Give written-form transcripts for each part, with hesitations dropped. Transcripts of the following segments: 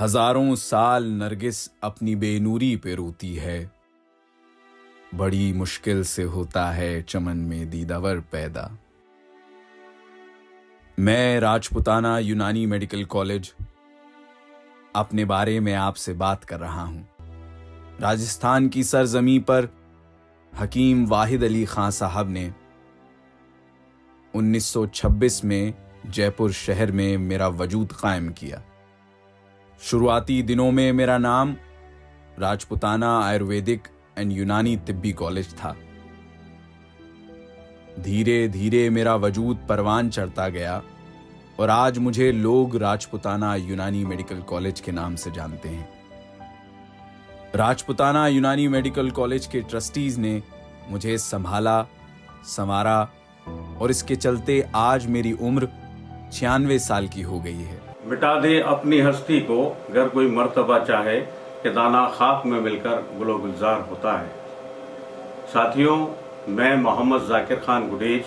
हजारों साल नरगिस अपनी बेनूरी पे रोती है। बड़ी मुश्किल से होता है चमन में दीदावर पैदा। मैं राजपुताना यूनानी मेडिकल कॉलेज अपने बारे में आपसे बात कर रहा हूं। राजस्थान की सरजमी पर हकीम वाहिद अली खां साहब ने 1926 में जयपुर शहर में मेरा वजूद कायम किया। शुरुआती दिनों में मेरा नाम राजपुताना आयुर्वेदिक एंड यूनानी तिब्बी कॉलेज था। धीरे धीरे मेरा वजूद परवान चढ़ता गया और आज मुझे लोग राजपुताना यूनानी मेडिकल कॉलेज के नाम से जानते हैं। राजपुताना यूनानी मेडिकल कॉलेज के ट्रस्टीज ने मुझे संभाला, संवारा और इसके चलते आज मेरी उम्र 96 साल की हो गई है। मिटा दे अपनी हस्ती को अगर कोई मर्तबा चाहे कि दाना खाक में मिलकर गुलो गुलजार होता है। साथियों, मैं मोहम्मद जाकिर खान गुडेज,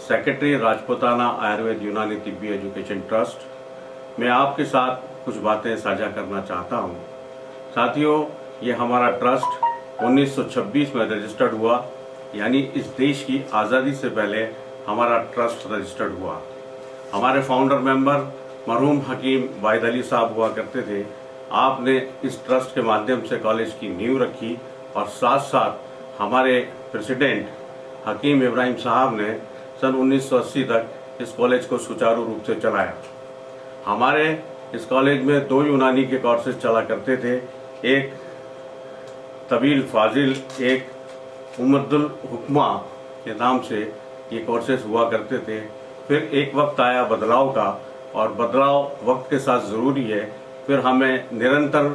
सेक्रेटरी राजपुताना आयुर्वेद यूनानी तिब्बी एजुकेशन ट्रस्ट, मैं आपके साथ कुछ बातें साझा करना चाहता हूं। साथियों, ये हमारा ट्रस्ट 1926 में रजिस्टर्ड हुआ, यानी इस देश की आज़ादी से पहले हमारा ट्रस्ट रजिस्टर्ड हुआ। हमारे फाउंडर मेंबर मरहूम हकीम वाहिद अली साहब हुआ करते थे। आपने इस ट्रस्ट के माध्यम से कॉलेज की नींव रखी और साथ साथ हमारे प्रेसिडेंट हकीम इब्राहिम साहब ने सन 1980 तक इस कॉलेज को सुचारू रूप से चलाया। हमारे इस कॉलेज में 2 यूनानी के कोर्सेज चला करते थे, एक तबील फाजिल, एक उम्रदुल हुक्मा के नाम से ये कोर्सेज हुआ करते थे। फिर एक वक्त आया बदलाव का, और बदलाव वक्त के साथ ज़रूरी है। फिर हमें निरंतर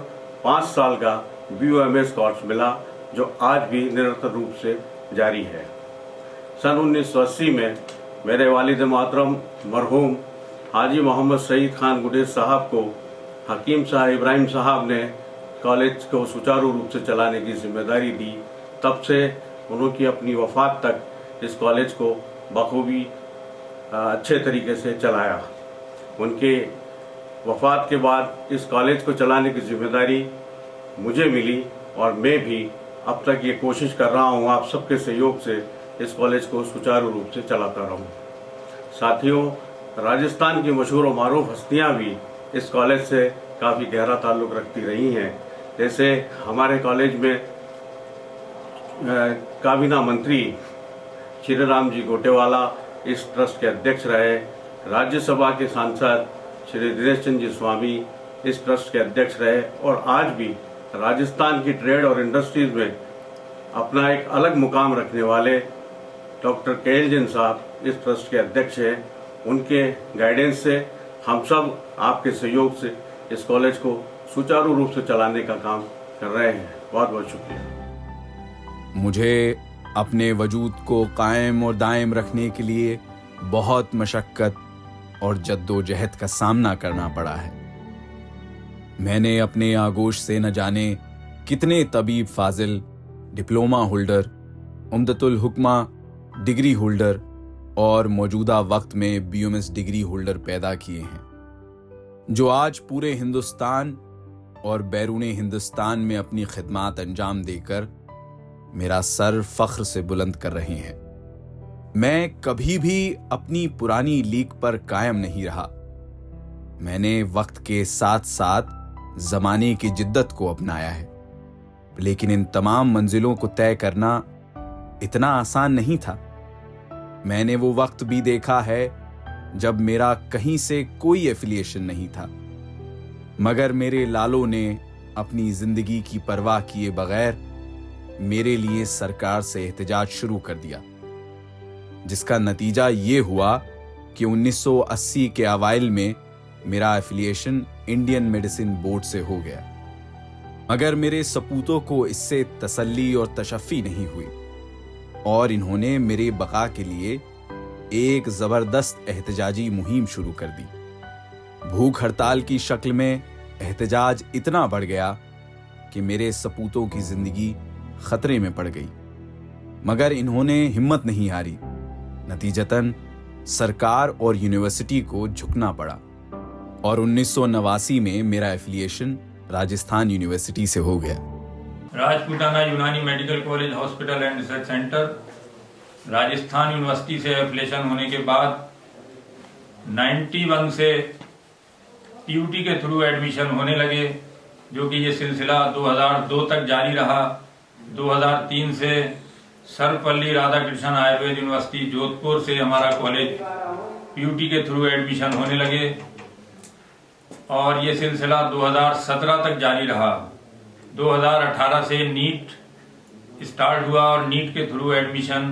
5 साल का BOMS कोर्स मिला, जो आज भी निरंतर रूप से जारी है। सन 1980 में मेरे वालिद मोहतरम मरहूम हाजी मोहम्मद सईद खान गुडेज साहब को हकीम साहब इब्राहिम साहब ने कॉलेज को सुचारू रूप से चलाने की जिम्मेदारी दी। तब से उनकी अपनी वफात तक इस कॉलेज को बखूबी अच्छे तरीके से चलाया। उनके वफात के बाद इस कॉलेज को चलाने की जिम्मेदारी मुझे मिली और मैं भी अब तक ये कोशिश कर रहा हूँ आप सबके सहयोग से इस कॉलेज को सुचारू रूप से चलाता रहूँ। साथियों, राजस्थान की मशहूर और मारूफ हस्तियाँ भी इस कॉलेज से काफ़ी गहरा ताल्लुक़ रखती रही हैं। जैसे हमारे कॉलेज में काबीना मंत्री श्री राम जी गोटेवाला इस ट्रस्ट के अध्यक्ष रहे। राज्यसभा के सांसद श्री दिनेश चंद्र जी स्वामी इस ट्रस्ट के अध्यक्ष रहे और आज भी राजस्थान की ट्रेड और इंडस्ट्रीज में अपना एक अलग मुकाम रखने वाले डॉक्टर KL जैन साहब इस ट्रस्ट के अध्यक्ष हैं। उनके गाइडेंस से हम सब आपके सहयोग से इस कॉलेज को सुचारू रूप से चलाने का काम कर रहे हैं। बहुत बहुत शुक्रिया। मुझे अपने वजूद को कायम और दायम रखने के लिए बहुत मशक्कत और जद्दोजहद का सामना करना पड़ा है। मैंने अपने आगोश से न जाने कितने तबीब फाजिल, डिप्लोमा होल्डर, उम्दतुल हुक्मा डिग्री होल्डर और मौजूदा वक्त में BOMS डिग्री होल्डर पैदा किए हैं, जो आज पूरे हिंदुस्तान और बैरूने हिंदुस्तान में अपनी खिदमात अंजाम देकर मेरा सर फख्र से बुलंद कर रहे हैं। मैं कभी भी अपनी पुरानी लीक पर कायम नहीं रहा। मैंने वक्त के साथ साथ जमाने की जिद्दत को अपनाया है, लेकिन इन तमाम मंजिलों को तय करना इतना आसान नहीं था। मैंने वो वक्त भी देखा है जब मेरा कहीं से कोई एफिलिएशन नहीं था, मगर मेरे लालों ने अपनी जिंदगी की परवाह किए बगैर मेरे लिए सरकार से एहतजाज शुरू कर दिया, जिसका नतीजा ये हुआ कि 1980 के अवाइल में मेरा एफिलिएशन इंडियन मेडिसिन बोर्ड से हो गया। मगर मेरे सपूतों को इससे तसल्ली और तशफ़ी नहीं हुई और इन्होंने मेरे बका के लिए एक जबरदस्त एहतजाजी मुहिम शुरू कर दी। भूख हड़ताल की शक्ल में एहतजाज इतना बढ़ गया कि मेरे सपूतों की जिंदगी खतरे में पड़ गई, मगर इन्होंने हिम्मत नहीं हारी। नतीजतन सरकार और यूनिवर्सिटी को झुकना पड़ा। और 1989 में मेरा एफिलिएशन राजस्थान यूनिवर्सिटी से हो गया। राजपूताना यूनानी medical college hospital and research centre Rajasthan university से एफिलिएशन होने के बाद 91 से पीयूटी के थ्रू एडमिशन होने लगे, जो कि ये सिलसिला 2002 तक जारी रहा। 2003 से सर्वपल्ली राधाकृष्णन आयुर्वेद यूनिवर्सिटी जोधपुर से हमारा कॉलेज पीयूटी के थ्रू एडमिशन होने लगे और ये सिलसिला 2017 तक जारी रहा। 2018 से नीट स्टार्ट हुआ और नीट के थ्रू एडमिशन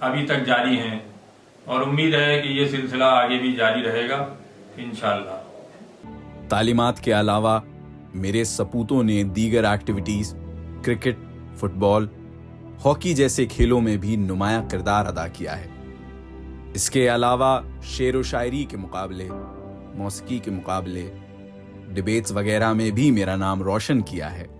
अभी तक जारी हैं और उम्मीद है कि ये सिलसिला आगे भी जारी रहेगा इंशाअल्लाह। तालीमात के अलावा मेरे सपूतों ने दीगर एक्टिविटीज, क्रिकेट, फुटबॉल, हॉकी जैसे खेलों में भी नुमाया किरदार अदा किया है। इसके अलावा शेर व शायरी के मुकाबले, मौसीकी के मुकाबले, डिबेट्स वगैरह में भी मेरा नाम रोशन किया है।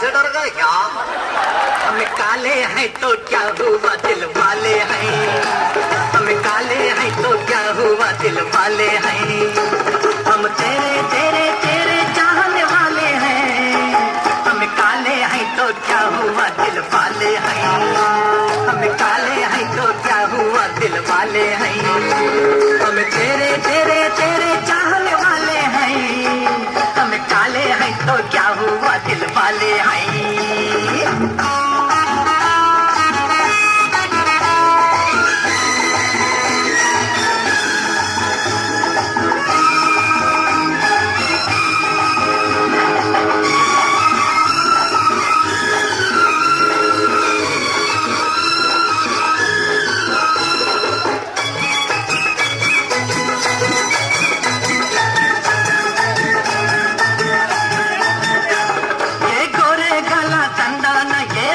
से डर गए क्या? हम काले हैं तो क्या हुआ दिल वाले हैं, हम काले हैं तो क्या हुआ दिल वाले हैं, हम तेरे तेरे तेरे चाहने वाले हैं, हम काले हैं तो क्या हुआ दिल वाले हैं, हम काले हैं तो क्या हुआ दिल वाले हैं, हम तेरे तेरे तेरे चाहने वाले हैं, हम काले हैं तो क्या हुआ दिल वाले हैं।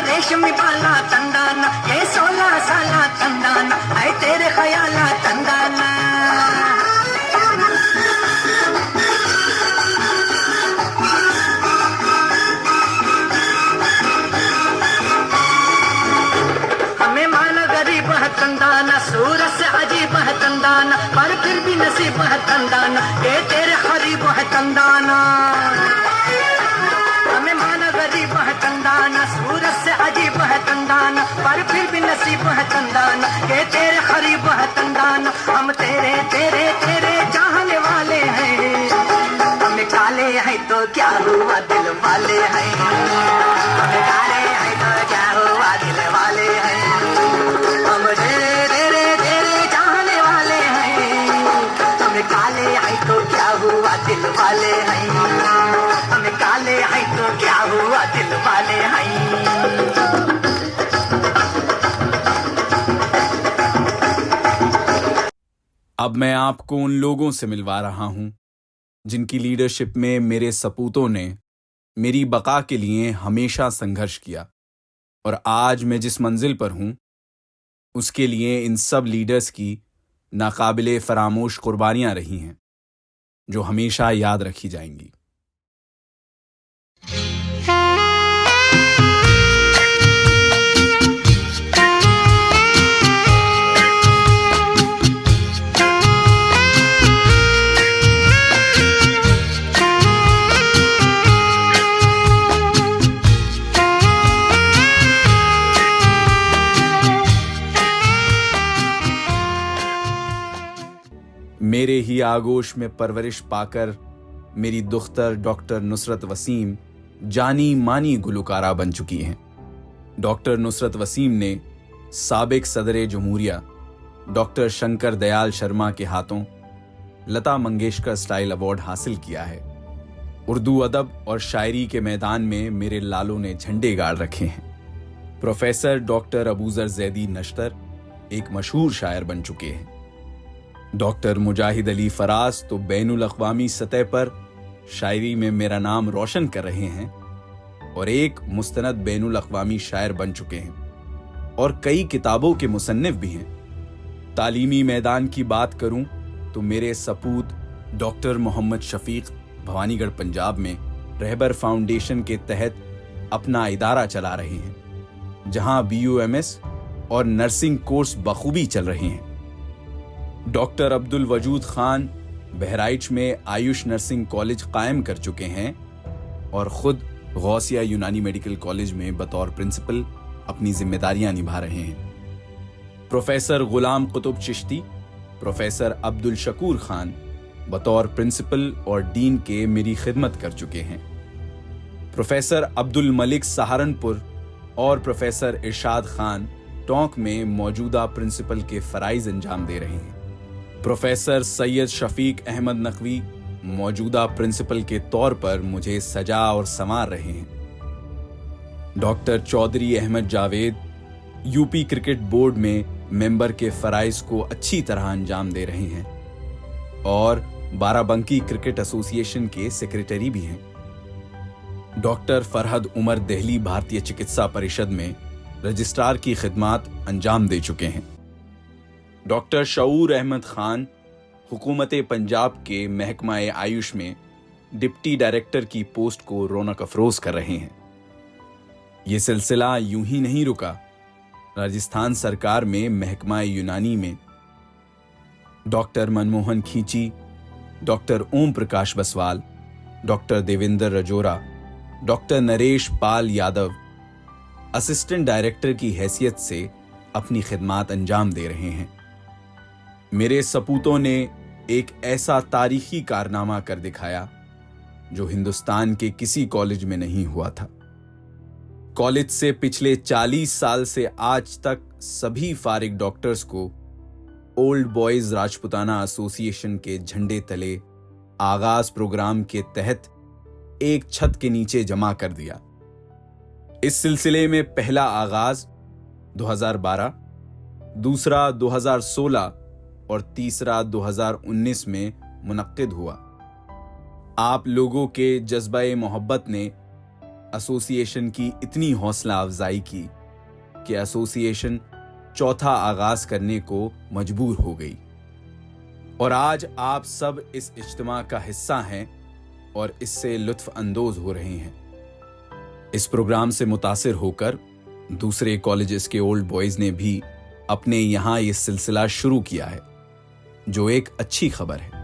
रेशमी बाला तंदाना, ये 16 साला तंदाना, ऐ तेरे ख्याला तंदाना, हमें माना गरीब है तंदाना, सूरत से अजीब है तंदाना, पर फिर भी नसीब है तंदाना, ये तेरे गरीब है तंदाना, हमें माना गरीब है तंदाना, सूरत से अजीब है तंदाना, पर फिर भी नसीब है तंदाना, ये तेरे गरीब है तंदाना, हम तेरे तेरे तेरे चाहने वाले हैं, हम काले हैं तो क्या हुआ दिल वाले हैं, हम काले हैं तो क्या हुआ दिल वाले हैं, हम तेरे तेरे तेरे चाहने वाले हैं, हम काले हैं तो क्या हुआ दिल वाले हैं, हम काले हैं तो क्या हुआ दिल वाले हैं। अब मैं आपको उन लोगों से मिलवा रहा हूं जिनकी लीडरशिप में मेरे सपूतों ने मेरी बका के लिए हमेशा संघर्ष किया, और आज मैं जिस मंजिल पर हूं उसके लिए इन सब लीडर्स की नाकाबिले फरामोश कुर्बानियां रही हैं, जो हमेशा याद रखी जाएंगी। मेरे ही आगोश में परवरिश पाकर मेरी दुख्तर डॉक्टर नुसरत वसीम जानी मानी गुलकारा बन चुकी हैं। डॉक्टर नुसरत वसीम ने साबिक सदर जमहूरिया डॉक्टर शंकर दयाल शर्मा के हाथों लता मंगेशकर स्टाइल अवार्ड हासिल किया है। उर्दू अदब और शायरी के मैदान में मेरे लालों ने झंडे गाड़ रखे हैं। प्रोफेसर डॉक्टर अबूजर जैदी नश्तर एक मशहूर शायर बन चुके हैं। डॉक्टर मुजाहिद अली फराज तो बैनुल अक़वामी सतह पर शायरी में मेरा नाम रोशन कर रहे हैं और एक मुस्तनद बैनुल अक़वामी शायर बन चुके हैं और कई किताबों के मुसन्निफ भी हैं। तालीमी मैदान की बात करूं तो मेरे सपूत डॉक्टर मोहम्मद शफीक भवानीगढ़ पंजाब में रहबर फाउंडेशन के तहत अपना इदारा चला रहे हैं, जहां BUMS और नर्सिंग कोर्स बखूबी चल रहे हैं। डॉक्टर अब्दुल वजूद खान बहराइच में आयुष नर्सिंग कॉलेज कायम कर चुके हैं और खुद गौसिया यूनानी मेडिकल कॉलेज में बतौर प्रिंसिपल अपनी जिम्मेदारियां निभा रहे हैं। प्रोफेसर गुलाम कुतुब चिश्ती, प्रोफेसर अब्दुल शकूर खान बतौर प्रिंसिपल और डीन के मेरी खिदमत कर चुके हैं। प्रोफेसर अब्दुल मलिक सहारनपुर और प्रोफेसर इरशाद खान टोंक में मौजूदा प्रिंसिपल के फराइज अंजाम दे रहे हैं। प्रोफेसर सैयद शफीक अहमद नकवी मौजूदा प्रिंसिपल के तौर पर मुझे सजा और संवार रहे हैं। Doctor Chaudhary Ahmed Javed UP cricket board में मेंबर के फराइज को अच्छी तरह अंजाम दे रहे हैं और बाराबंकी क्रिकेट एसोसिएशन के सेक्रेटरी भी हैं। डॉक्टर फरहद उमर दिल्ली भारतीय चिकित्सा परिषद में रजिस्ट्रार की खिदमात अंजाम दे चुके हैं। डॉक्टर शऊर अहमद खान हुकूमत पंजाब के महकमा आयुष में डिप्टी डायरेक्टर की पोस्ट को रौनक अफरोज कर रहे हैं। ये सिलसिला यूं ही नहीं रुका। राजस्थान सरकार में महकमा यूनानी में डॉक्टर मनमोहन खींची, doctor Om Prakash Baswal, doctor Devendra Rajora, doctor Naresh Pal Yadav assistant director की हैसियत से अपनी खिदमात अंजाम दे रहे हैं। मेरे सपूतों ने एक ऐसा तारीखी कारनामा कर दिखाया जो हिंदुस्तान के किसी कॉलेज में नहीं हुआ था। कॉलेज से पिछले 40 साल से आज तक सभी फारिग डॉक्टर्स को ओल्ड बॉयज राजपुताना एसोसिएशन के झंडे तले आगाज प्रोग्राम के तहत एक छत के नीचे जमा कर दिया। इस सिलसिले में पहला आगाज 2012, दूसरा 2016 और तीसरा 2019 में मुनक्किद हुआ। आप लोगों के जज्बे मोहब्बत ने एसोसिएशन की इतनी हौसला अफजाई की कि एसोसिएशन चौथा आगाज करने को मजबूर हो गई और आज आप सब इस इज्तिमा का हिस्सा हैं और इससे लुत्फ अंदोज हो रहे हैं। इस प्रोग्राम से मुतासिर होकर दूसरे कॉलेजेस के ओल्ड बॉयज ने भी अपने यहां ये सिलसिला शुरू किया है, जो एक अच्छी खबर है।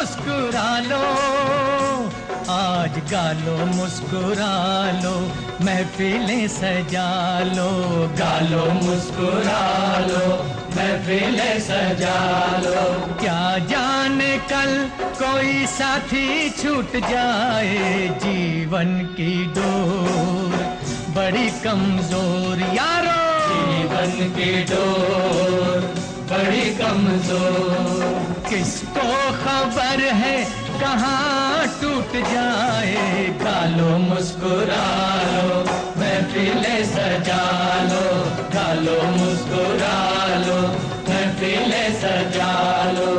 मुस्कुरा लो, आज गा लो मुस्कुरा लो, महफिलें सजा लो, गा लो मुस्कुरा लो, महफिलें सजा लो। क्या जाने कल कोई साथी छूट जाए, जीवन की डोर बड़ी कमजोर यारो, जीवन की डोर बड़ी कमजोर। किसको खबर है कहाँ टूट जाए, गा लो मुस्कुरा लो, महफिलें सजा लो, गा लो मुस्कुरा लो, महफिलें सजा लो।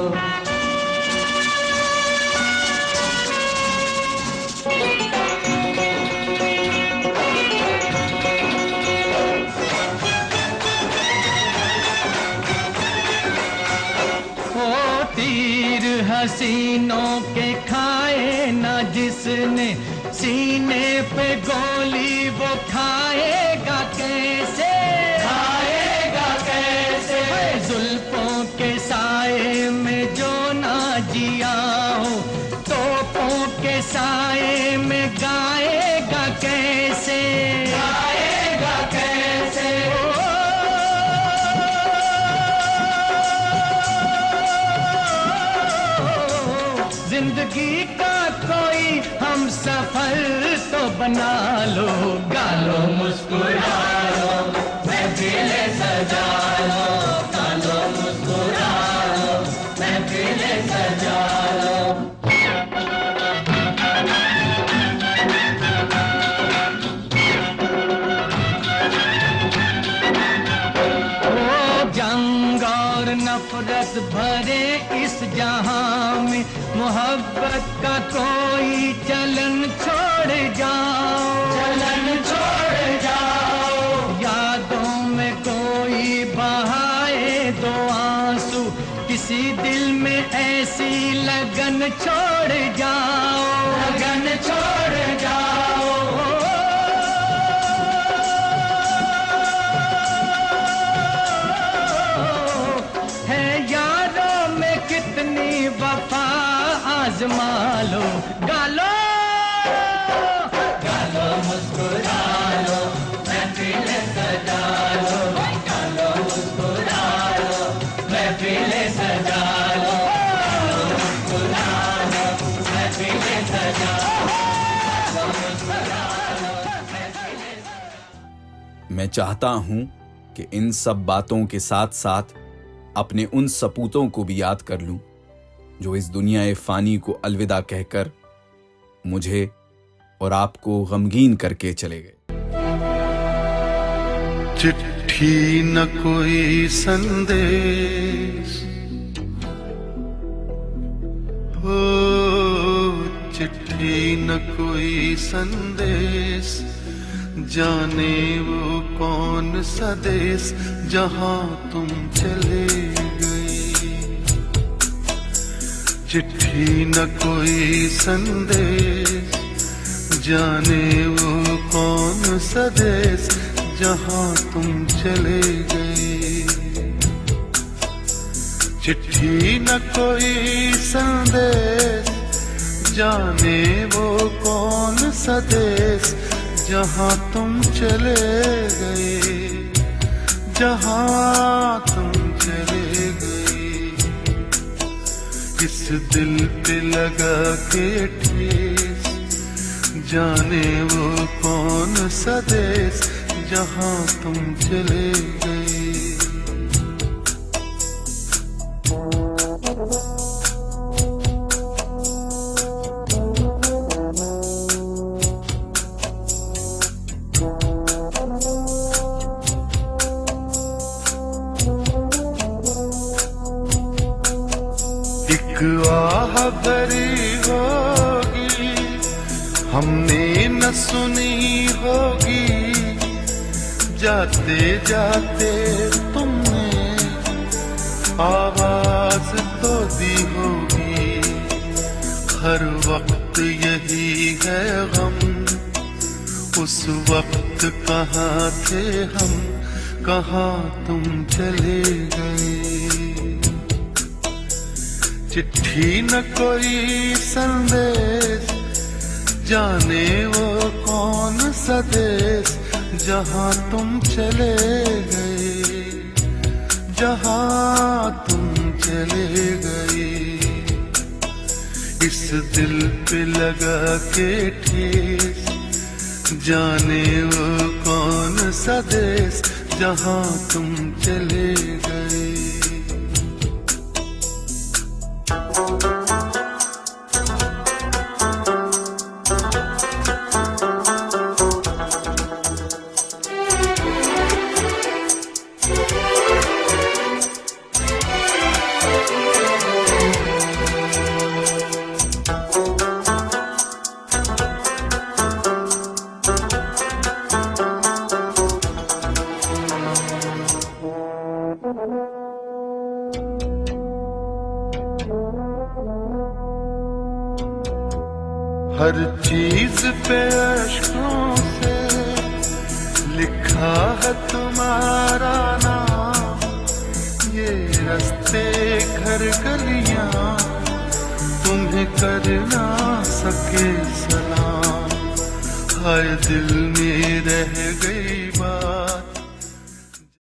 हसीनों के खाए ना जिसने, सीने पे गोली वो खाएगा कैसे, खाएगा कैसे। जुल्फों के साए में जो ना जिया हो, तोपों के साए में गाएगा कैसे, गाएगा कैसे। जिंदगी का कोई हम सफर तो बना लो, गा लो मुस्कुरा लो, महफिलें सजा लो, गा लो मुस्कुरा लो, महफिलें सजा लो। नफरत भरे इस जहां में मोहब्बत का कोई चलन छोड़ जाओ, चलन छोड़ जाओ। यादों में कोई बहाए दो आंसू, किसी दिल में ऐसी लगन छोड़ जाओ, लगन छोड़ जाओ। वफा आजमा लो, गालो गालो मुस्कुरा लो, महफिलें सजा लो, गालो मुस्कुरा लो, महफिलें सजा लो, मुस्कुरा लो, महफिलें सजा लो, मुस्कुरा लो। मैं चाहता हूं कि इन सब बातों के साथ साथ अपने उन सपूतों को भी याद कर लूं जो इस दुनिया फानी को अलविदा कहकर मुझे और आपको गमगीन करके चले गए। चिट्ठी न कोई संदेश हो, चिट्ठी न कोई संदेश, जाने वो कौन सा देश जहां तुम चले गए। चिट्ठी न कोई संदेश, जाने वो कौन सा देश जहां तुम चले गए। चिट्ठी न कोई संदेश, जाने वो कौन सा देश जहां तुम चले गए, जहां तुम चले गए। इस दिल पे लगा के ठेस, जाने वो कौन सा देश जहां तुम चले गए। आह भरी होगी हमने न सुनी होगी, जाते जाते तुमने आवाज तो दी होगी। हर वक्त यही है गम, उस वक्त कहाँ थे हम, कहाँ तुम चले गए। चिट्ठी न कोई संदेश, जाने वो कौन सा देश जहां तुम चले गए, जहां तुम चले गए। इस दिल पे लगा के ठेस, जाने वो कौन सा देश जहां तुम चले गए। हर चीज पे अश्कों से लिखा है तुम्हारा नाम, ये रास्ते घर गलियां तुम्हें कर ना सके सलाम। हाय दिल में रह गई